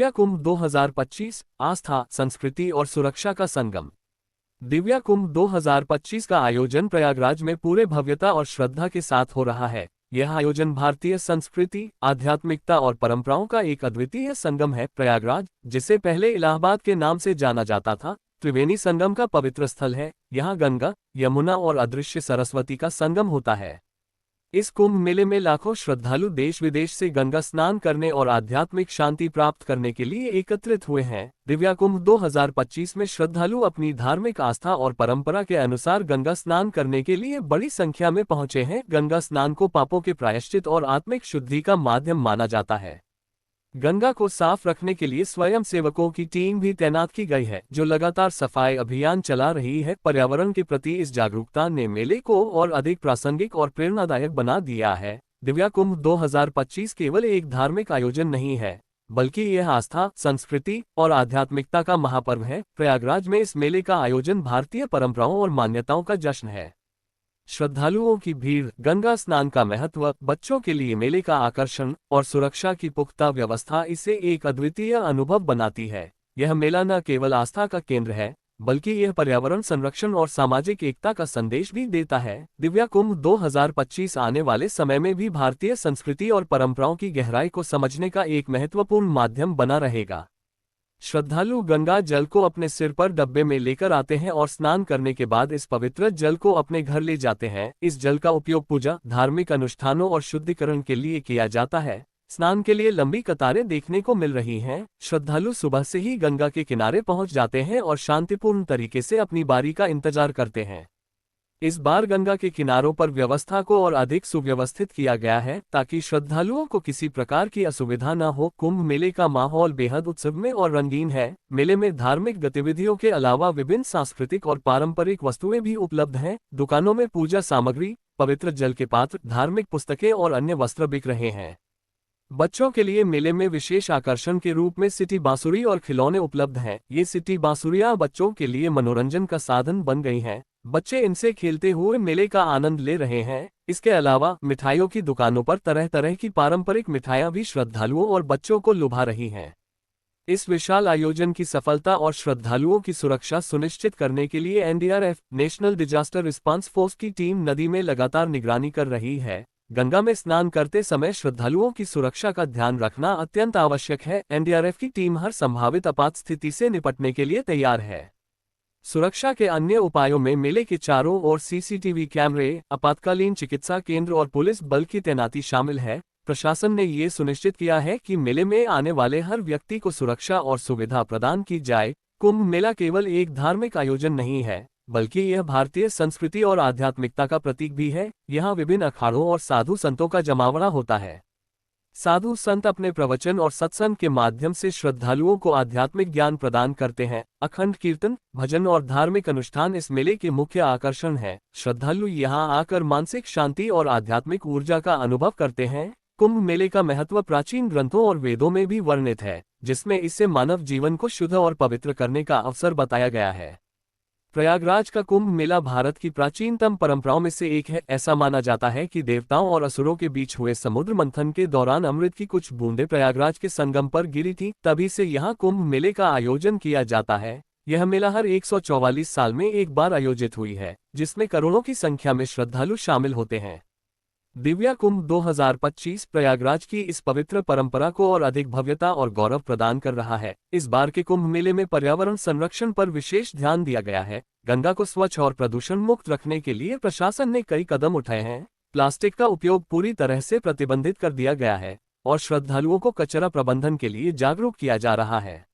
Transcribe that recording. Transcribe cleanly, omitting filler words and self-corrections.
दिव्या कुंभ 2025 आस्था, संस्कृति और सुरक्षा का संगम। दिव्या कुंभ 2025 का आयोजन प्रयागराज में पूरे भव्यता और श्रद्धा के साथ हो रहा है। यह आयोजन भारतीय संस्कृति, आध्यात्मिकता और परंपराओं का एक अद्वितीय संगम है। प्रयागराज, जिसे पहले इलाहाबाद के नाम से जाना जाता था, त्रिवेणी संगम का पवित्र स्थल है। यहाँ गंगा, यमुना और अदृश्य सरस्वती का संगम होता है। इस कुंभ मेले में लाखों श्रद्धालु देश विदेश से गंगा स्नान करने और आध्यात्मिक शांति प्राप्त करने के लिए एकत्रित हुए हैं। दिव्या कुंभ 2025 में श्रद्धालु अपनी धार्मिक आस्था और परंपरा के अनुसार गंगा स्नान करने के लिए बड़ी संख्या में पहुंचे हैं। गंगा स्नान को पापों के प्रायश्चित और आत्मिक शुद्धि का माध्यम माना जाता है। गंगा को साफ रखने के लिए स्वयं सेवकों की टीम भी तैनात की गई है, जो लगातार सफाई अभियान चला रही है। पर्यावरण के प्रति इस जागरूकता ने मेले को और अधिक प्रासंगिक और प्रेरणादायक बना दिया है। दिव्या कुंभ 2025 केवल एक धार्मिक आयोजन नहीं है, बल्कि यह आस्था, संस्कृति और आध्यात्मिकता का महापर्व है। प्रयागराज में इस मेले का आयोजन भारतीय परंपराओं और मान्यताओं का जश्न है। श्रद्धालुओं की भीड़, गंगा स्नान का महत्व, बच्चों के लिए मेले का आकर्षण और सुरक्षा की पुख्ता व्यवस्था इसे एक अद्वितीय अनुभव बनाती है। यह मेला न केवल आस्था का केंद्र है, बल्कि यह पर्यावरण संरक्षण और सामाजिक एकता का संदेश भी देता है। दिव्या कुंभ 2025 आने वाले समय में भी भारतीय संस्कृति और परंपराओं की गहराई को समझने का एक महत्वपूर्ण माध्यम बना रहेगा। श्रद्धालु गंगा जल को अपने सिर पर डब्बे में लेकर आते हैं और स्नान करने के बाद इस पवित्र जल को अपने घर ले जाते हैं। इस जल का उपयोग पूजा, धार्मिक अनुष्ठानों और शुद्धिकरण के लिए किया जाता है। स्नान के लिए लंबी कतारें देखने को मिल रही हैं। श्रद्धालु सुबह से ही गंगा के किनारे पहुंच जाते हैं और शांतिपूर्ण तरीके से अपनी बारी का इंतजार करते हैं। इस बार गंगा के किनारों पर व्यवस्था को और अधिक सुव्यवस्थित किया गया है, ताकि श्रद्धालुओं को किसी प्रकार की असुविधा न हो। कुंभ मेले का माहौल बेहद उत्सवमय और रंगीन है। मेले में धार्मिक गतिविधियों के अलावा विभिन्न सांस्कृतिक और पारंपरिक वस्तुएं भी उपलब्ध हैं। दुकानों में पूजा सामग्री, पवित्र जल के पात्र, धार्मिक पुस्तकें और अन्य वस्त्र बिक रहे हैं। बच्चों के लिए मेले में विशेष आकर्षण के रूप में सिटी बांसुरी और खिलौने उपलब्ध हैं। ये सिटी बांसुरियां बच्चों के लिए मनोरंजन का साधन बन गई हैं। बच्चे इनसे खेलते हुए मेले का आनंद ले रहे हैं। इसके अलावा मिठाइयों की दुकानों पर तरह तरह की पारंपरिक मिठाइयां भी श्रद्धालुओं और बच्चों को लुभा रही हैं। इस विशाल आयोजन की सफलता और श्रद्धालुओं की सुरक्षा सुनिश्चित करने के लिए NDRF, national disaster response force की टीम नदी में लगातार निगरानी कर रही है। गंगा में स्नान करते समय श्रद्धालुओं की सुरक्षा का ध्यान रखना अत्यंत आवश्यक है। एनडीआरएफ की टीम हर संभावित आपात स्थिति से निपटने के लिए तैयार है। सुरक्षा के अन्य उपायों में मेले के चारों ओर सीसीटीवी कैमरे, आपातकालीन चिकित्सा केंद्र और पुलिस बल की तैनाती शामिल है। प्रशासन ने ये सुनिश्चित किया है कि मेले में आने वाले हर व्यक्ति को सुरक्षा और सुविधा प्रदान की जाए। कुंभ मेला केवल एक धार्मिक आयोजन नहीं है, बल्कि यह भारतीय संस्कृति और आध्यात्मिकता का प्रतीक भी है। यहाँ विभिन्न अखाड़ों और साधु संतों का जमावड़ा होता है। साधु संत अपने प्रवचन और सत्संग के माध्यम से श्रद्धालुओं को आध्यात्मिक ज्ञान प्रदान करते हैं। अखंड कीर्तन, भजन और धार्मिक अनुष्ठान इस मेले के मुख्य आकर्षण हैं। श्रद्धालु यहाँ आकर मानसिक शांति और आध्यात्मिक ऊर्जा का अनुभव करते हैं। कुंभ मेले का महत्व प्राचीन ग्रंथों और वेदों में भी वर्णित है, जिसमें इससे मानव जीवन को शुद्ध और पवित्र करने का अवसर बताया गया है। प्रयागराज का कुंभ मेला भारत की प्राचीनतम परंपराओं में से एक है। ऐसा माना जाता है कि देवताओं और असुरों के बीच हुए समुद्र मंथन के दौरान अमृत की कुछ बूंदें प्रयागराज के संगम पर गिरी थी। तभी से यहाँ कुंभ मेले का आयोजन किया जाता है। यह मेला हर 144 साल में एक बार आयोजित हुई है, जिसमें करोड़ों की संख्या में श्रद्धालु शामिल होते हैं। दिव्या कुंभ 2025 प्रयागराज की इस पवित्र परंपरा को और अधिक भव्यता और गौरव प्रदान कर रहा है। इस बार के कुंभ मेले में पर्यावरण संरक्षण पर विशेष ध्यान दिया गया है। गंगा को स्वच्छ और प्रदूषण मुक्त रखने के लिए प्रशासन ने कई कदम उठाए हैं। प्लास्टिक का उपयोग पूरी तरह से प्रतिबंधित कर दिया गया है और श्रद्धालुओं को कचरा प्रबंधन के लिए जागरूक किया जा रहा है।